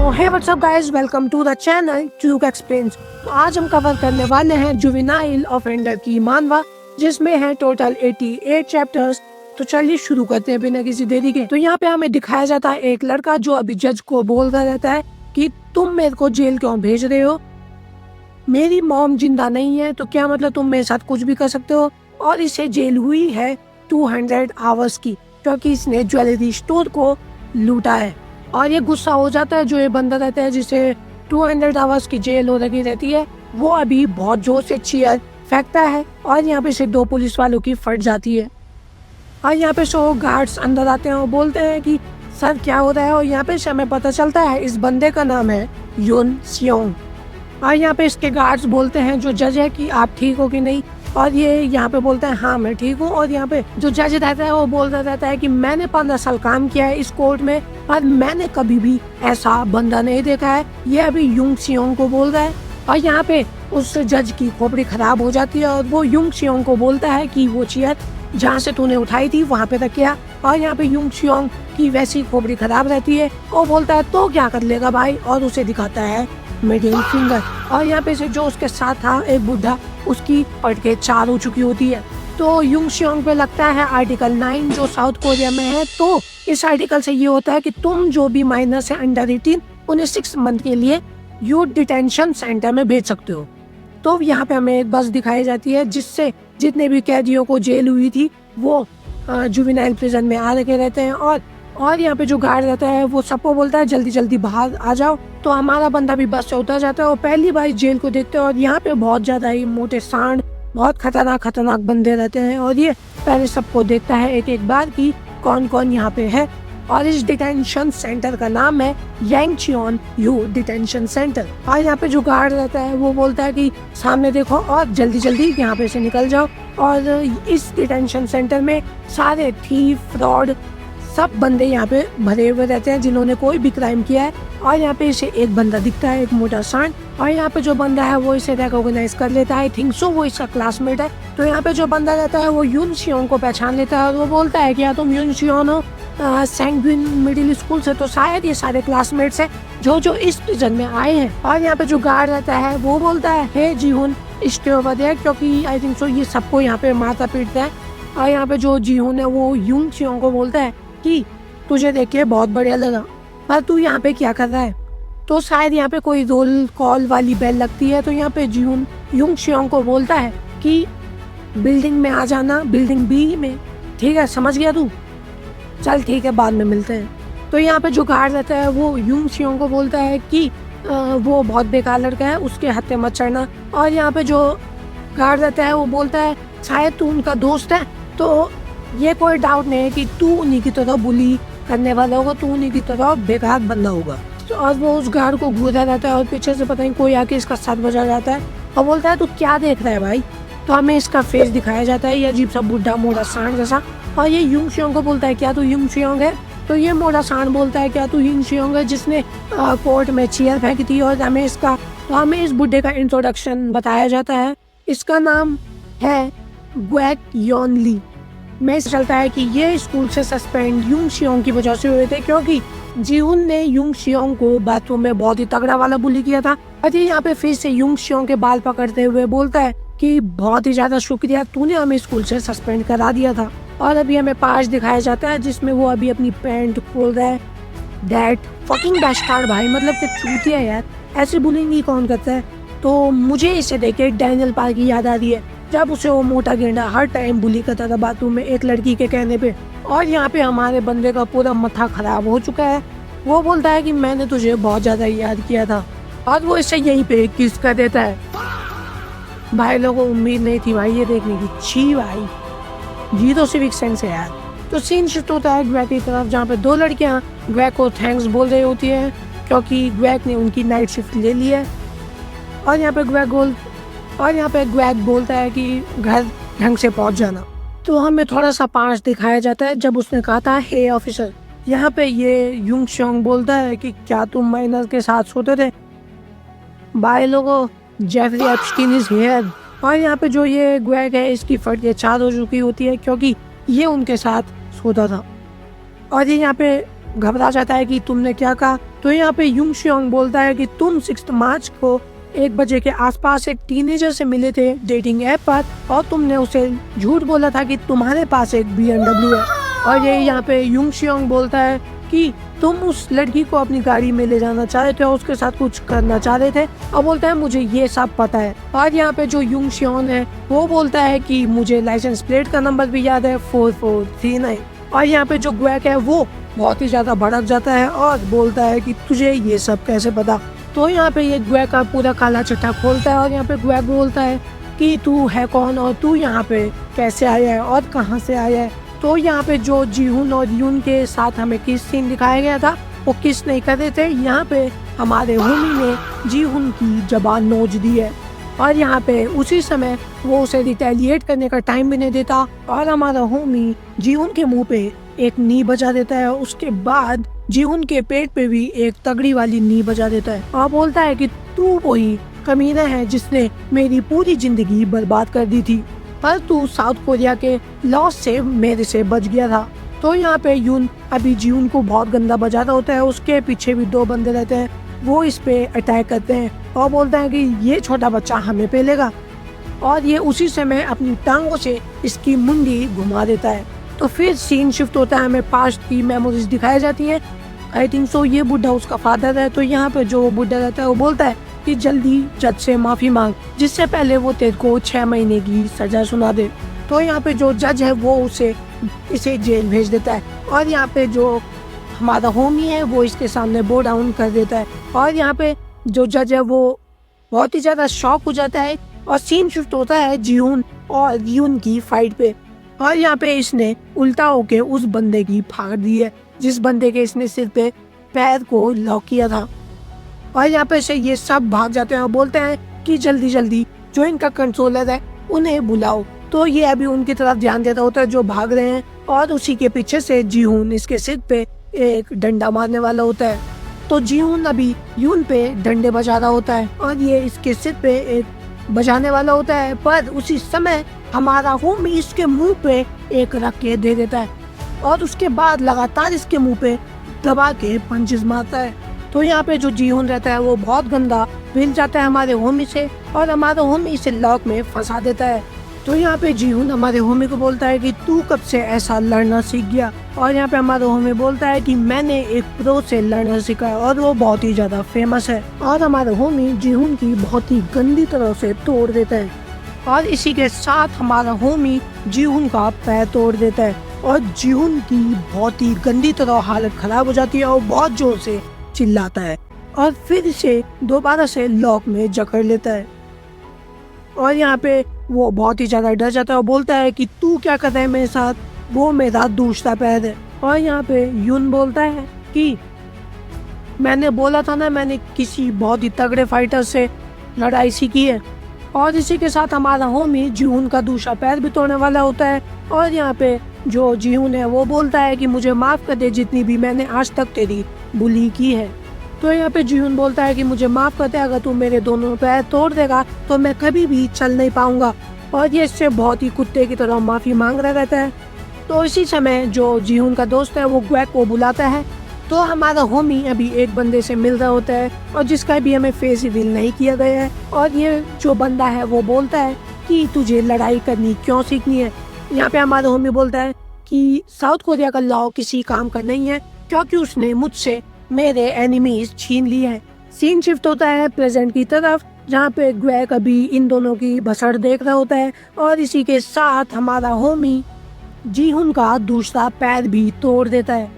Hey what's up guys, welcome to the channel Tuke explains. तो आज हम cover करने वाले हैं जुवेनाइल ऑफेंडर की मानवा, जिसमें है टोटल 88 चैप्टर्स। तो चलिए शुरू करते हैं बिना किसी देरी के। तो यहाँ पे हमें दिखाया जाता है एक लड़का जो अभी जज को बोलता रहता है कि तुम मेरे को जेल क्यों भेज रहे हो, मेरी मॉम जिंदा नहीं है तो क्या मतलब तुम मेरे साथ कुछ भी कर सकते हो। और इसे जेल हुई है 200 आवर्स की, क्योंकि इसने ज्वेलरी स्टोर को लूटा है। और ये गुस्सा हो जाता है जो ये बंदा रहता है जिसे 200 आवर्स की जेल हो रखी रहती है, वो अभी बहुत जोर से चीयर फेंकता है और यहाँ पे से 2 पुलिस वालों की फट जाती है। और यहाँ पे सो गार्ड्स अंदर आते हैं और बोलते हैं कि सर क्या हो रहा है। और यहाँ पे से हमें पता चलता है इस बंदे का नाम है यून सियोंग। और यहाँ पे इसके गार्ड्स बोलते हैं जो जज है कि आप ठीक हो कि नहीं, और ये यहाँ पे बोलता है हाँ मैं ठीक हूँ। और यहाँ पे जो जज रहता है वो बोलता रहता है कि मैंने 15 साल काम किया है इस कोर्ट में और मैंने कभी भी ऐसा बंदा नहीं देखा है। ये अभी यून सियोंग को बोल रहा है। और यहाँ पे उस जज की खोपड़ी खराब हो जाती है और वो यून सियोंग को बोलता है कि वो चेयर जहाँ से तूने उठाई थी वहाँ पे रख। और यहाँ पे यून सियोंग की वैसी खोपड़ी खराब रहती है। और बोलता है तो क्या कर लेगा भाई, और उसे दिखाता है मिडिल फिंगर। और यहाँ पे से जो उसके साथ था एक बुढ़ा, उसकी पट के 4 हो चुकी होती है। तो यून सियोंग पे लगता है आर्टिकल 9 जो साउथ कोरिया में है। तो इस आर्टिकल से ये होता है कि तुम जो भी माइनस है अंडर 18 उन्हें 6 मंथ के लिए यूथ डिटेंशन सेंटर में भेज सकते हो। तो यहाँ पे हमें एक बस दिखाई जाती है जिससे जितने भी कैदियों को जेल हुई थी वो जुवेनाइल प्रिजन में आ रखे रहते हैं। और यहाँ पे जो गार्ड रहता है वो सबको बोलता है जल्दी जल्दी बाहर आ जाओ। तो हमारा बंदा भी बस से उतर जाता है और पहली बार जेल को देखते हैं। और यहाँ पे बहुत ज्यादा ही मोटे सांड, बहुत खतरनाक बंदे रहते हैं। और ये पहले सबको देखता है एक एक बार कि कौन कौन यहाँ पे है। और इस डिटेंशन सेंटर का नाम है यांगचियोन यू डिटेंशन सेंटर। और यहाँ पे जो गार्ड रहता है वो बोलता है कि सामने देखो और जल्दी जल्दी यहाँ पे से निकल जाओ। और इस डिटेंशन सेंटर में सारे थीफ, फ्रॉड, सब बंदे यहाँ पे भरे हुए रहते हैं जिन्होंने कोई भी क्राइम किया है। और यहाँ पे इसे एक बंदा दिखता है, एक मोटा सांड। और यहाँ पे जो बंदा है वो इसे रिकॉग्नाइज कर लेता है, आई थिंक सो वो इसका क्लासमेट है। तो यहाँ पे जो बंदा रहता है वो यून सियोंग को पहचान लेता है और वो बोलता है कि यार तुम यून सियोंग हो सैंगविन मिडिल स्कूल से, तो शायद ये सारे क्लासमेट्स हैं जो इस प्रिजन में आए हैं। और यहाँ पे जो गार्ड रहता है वो बोलता है हे जीहुन स्टे ओवर देयर, क्योंकि आई थिंक सो ये सबको यहाँ पे मारता पीटता है। और यहाँ पे जो जीहुन है वो यून सियोंग को बोलता है कि तुझे देख के बहुत बढ़िया लगा, पर तू यहाँ पे क्या कर रहा है। तो शायद यहाँ पे कोई रोल कॉल वाली बेल लगती है। तो यहाँ पे जीहुन यून सियोंग को बोलता है कि बिल्डिंग में आ जाना, बिल्डिंग बी में, ठीक है समझ गया तू, चल ठीक है बाद में मिलते हैं। तो यहाँ पे जो गार्ड रहता है वो यून सियोंग को बोलता है कि वो बहुत बेकार लड़का है, उसके हत्थे मत चढ़ना। और यहाँ पे जो गार्ड रहता है वो बोलता है शायद तू उनका दोस्त है, तो ये कोई डाउट नहीं है कि तू उन्हीं की तरह बुली करने वाला होगा, तू उन्हीं की तरह बेकार बंदा होगा। तो और वो उस गार्ड को घूरा रहता है और पीछे से पता नहीं कोई आके इसका सर बजा जाता है और बोलता है तू क्या देख रहा है भाई। तो हमें इसका फेस दिखाया जाता है, ये अजीब सा बुढ़ा मोटा सांड जैसा। और ये यून सियोंग को बोलता है क्या तू यून सियोंग है। तो ये मोटा सांड बोलता है क्या तू यून सियोंग है जिसने कोर्ट में चेयर फेंकी थी। और हमें इस बुढ़े का इंट्रोडक्शन बताया जाता है, इसका नाम है ग्वेक योन ली। में चलता है कि ये स्कूल से सस्पेंड यून सियोंग की वजह से हुए थे, क्योंकि जीहुन ने यून सियोंग को बाथरूम में बहुत ही तगड़ा वाला बुली किया था। और ये यहाँ पे फिर से यून सियोंग के बाल पकड़ते हुए बोलता है कि बहुत ही ज्यादा शुक्रिया, तूने हमें स्कूल से सस्पेंड करा दिया था। और अभी हमें पार्ट दिखाया जाता है जिसमें वो अभी अपनी पैंट खोल रहा है। दैट फकिंग बैस्टार्ड भाई, मतलब कि चूतिया यार, ऐसे बुलिंग कौन करता है। तो मुझे इसे देख के डैनियल पार्क की याद आ रही है, जब उसे वो मोटा गेंडा हर टाइम बुली करता था बाथरूम में एक लड़की के कहने पे। और यहाँ पे हमारे बंदे का पूरा मथा खराब हो चुका है। वो बोलता है कि मैंने तुझे बहुत ज्यादा याद किया था, और वो इसे यहीं पे किस कर देता है। भाई लोगों को उम्मीद नहीं थी भाई ये देखने की, छी भाई ये तो सिविक सेंस है यार। तो सीन शिफ्ट होता है ग्वेक की तरफ, जहाँ पे 2 लड़कियाँ ग्वेक को थैंक्स बोल रही होती है क्योंकि ग्वेक ने उनकी नाइट शिफ्ट ले ली है। और यहाँ पे ग्वेक बोलता है कि घर ढंग से पहुंच जाना। तो हमें थोड़ा सा पास दिखाया जाता है जब उसने कहा था हे ऑफिसर। यहाँ पे ये यून सियोंग बोलता है कि क्या तुम माइनर के साथ सोते थे। बाय लोगो, जेफरी एप्स्टीन इज हियर। और यहाँ पे जो ये ग्वेक है इसकी फट के 4 हो चुकी होती है क्योंकि ये उनके साथ सोता था। और ये यहाँ पे घबरा जाता है कि तुमने क्या कहा। तो यहाँ पे यूंग श्योंग बोलता है कि तुम 6 मार्च को 1 बजे के आसपास एक टीनेजर से मिले थे डेटिंग ऐप पर, और तुमने उसे झूठ बोला था कि तुम्हारे पास एक BMW है। और ये यहाँ पे यूंग श्योंग बोलता है कि तुम उस लड़की को अपनी गाड़ी में ले जाना चाह रहे थे और उसके साथ कुछ करना चाह रहे थे, और बोलता है मुझे ये सब पता है। और यहाँ पे जो यूंग श्योंग है वो बोलता है कि मुझे लाइसेंस प्लेट का नंबर भी याद है 4439। और यहाँ पे जो ग्वेक है वो बहुत ही ज्यादा भड़क जाता है और बोलता है कि तुझे ये सब कैसे पता। तो यहाँ पे ये ग्वेक का पूरा काला चट्टा खोलता है और यहाँ पे ग्वेक बोलता है कि तू है कौन और तू यहाँ पे कैसे आया है और कहाँ से आया है। तो यहाँ पे जो जीहुन और यून के साथ हमें किस सीन दिखाया गया था वो किस नहीं कर रहे थे, यहाँ पे हमारे होमी ने जीहुन की जबान नोच दी है। और यहाँ पे उसी समय वो उसे रिटेलिएट करने का टाइम भी नहीं देता और हमारा होमी जीहुन के मुंह पे एक नी बजा देता है। उसके बाद जीहुन के पेट पे भी एक तगड़ी वाली नी बजा देता है और बोलता है कि तू वही कमीना है जिसने मेरी पूरी जिंदगी बर्बाद कर दी थी, पर तू साउथ कोरिया के लॉस से मेरे से बच गया था। तो यहाँ पे यून अभी जीहुन को बहुत गंदा बजा रहा होता है, उसके पीछे भी 2 बंदे रहते हैं, वो इस पे अटैक करते हैं और बोलते हैं कि ये छोटा बच्चा हमें पेलेगा। और ये उसी समय अपनी टांगों से इसकी मुंडी घुमा देता है। तो फिर सीन शिफ्ट होता है, हमें पास्ट की मेमोरीज दिखाई जाती है। आई थिंक सो ये बुढ़ा उसका फादर है। तो यहाँ पे जो बुढ़ा रहता है वो बोलता है कि जल्दी जज से माफी मांग, जिससे पहले वो तेरे को 6 महीने की सजा सुना दे। तो यहाँ पे जो जज है वो इसे जेल भेज देता है और यहाँ पे जो हमारा होमी है वो इसके सामने बो डाउन कर देता है। और यहाँ पे जो जज है वो बहुत ही ज्यादा शॉक हो जाता है और सीन शिफ्ट होता है जीहुन और यून की फाइट पे। और यहाँ पे इसने उल्टा होके उस बंदे की फाड़ दी है जिस बंदे के इसने सिर पे पैर को लॉक किया था। और यहाँ पे से ये सब भाग जाते हैं और बोलते हैं कि जल्दी जल्दी जो इनका कंट्रोलर है उन्हें बुलाओ। तो ये अभी उनकी तरफ ध्यान देता होता है जो भाग रहे हैं और उसी के पीछे से जीहुन इसके सिर पे एक डंडा मारने वाला होता है। तो जीहुन अभी यून पे डंडे बजा रहा होता है और ये इसके सिर पे एक बजाने वाला होता है, पर उसी समय हमारा होमी इसके मुंह पे एक रख के दे देता है और उसके बाद लगातार इसके मुंह पे दबा के पंचेस मारता है। तो यहाँ पे जो जीहुन रहता है वो बहुत गंदा मिल जाता है हमारे होमी से और हमारा होमी इसे लॉक में फंसा देता है। तो यहाँ पे जीहुन हमारे होमी को बोलता है कि तू कब से ऐसा लड़ना सीख गया। और यहाँ पे हमारा होमी बोलता है कि मैंने एक प्रो से लड़ना सीखा है और वो बहुत ही ज्यादा फेमस है। और हमारा होमी जीहुन की बहुत ही गंदी तरह से तोड़ देता है और इसी के साथ हमारा होमी जीहुन का पैर तोड़ देता है और जीहुन की बहुत ही गंदी तरह हालत खराब हो जाती है और बहुत जोर से चिल्लाता है और फिर इसे दोबारा से लॉक में जकड़ लेता है। और यहाँ पे वो बहुत ही ज्यादा डर जाता है और बोलता है कि तू क्या कर रहा है मेरे साथ, वो मेरा दूसरा पैर है। और यहाँ पे यून बोलता है कि मैंने बोला था ना, मैंने किसी बहुत ही तगड़े फाइटर से लड़ाई सीखी है। और इसी के साथ हमारा होमी जीहुन का दूसरा पैर भी तोड़ने वाला होता है। और यहाँ पे जो जीहुन है वो बोलता है कि मुझे माफ कर दे जितनी भी मैंने आज तक तेरी बुली की है। तो यहाँ पे जीहुन बोलता है कि मुझे माफ कर दे, अगर तू मेरे दोनों पैर तोड़ देगा तो मैं कभी भी चल नहीं पाऊंगा। और ये इससे बहुत ही कुत्ते की तरह माफी मांग रहा रहता है। तो इसी समय जो जीहुन का दोस्त है वो ग्वेक को बुलाता है। तो हमारा होमी अभी एक बंदे से मिल रहा होता है और जिसका भी हमें फेस रिवील नहीं किया गया है। और ये जो बंदा है वो बोलता है कि तुझे लड़ाई करनी क्यों सीखनी है। यहाँ पे हमारा होमी बोलता है कि साउथ कोरिया का लॉ किसी काम का नहीं है क्योंकि उसने मुझसे मेरे एनिमीज छीन लिए हैं। सीन शिफ्ट होता है प्रेजेंट की तरफ जहाँ पे ग्वेक अभी इन दोनों की भसड़ देख रहा होता है और इसी के साथ हमारा होमी जीहुन का दूसरा पैर भी तोड़ देता है।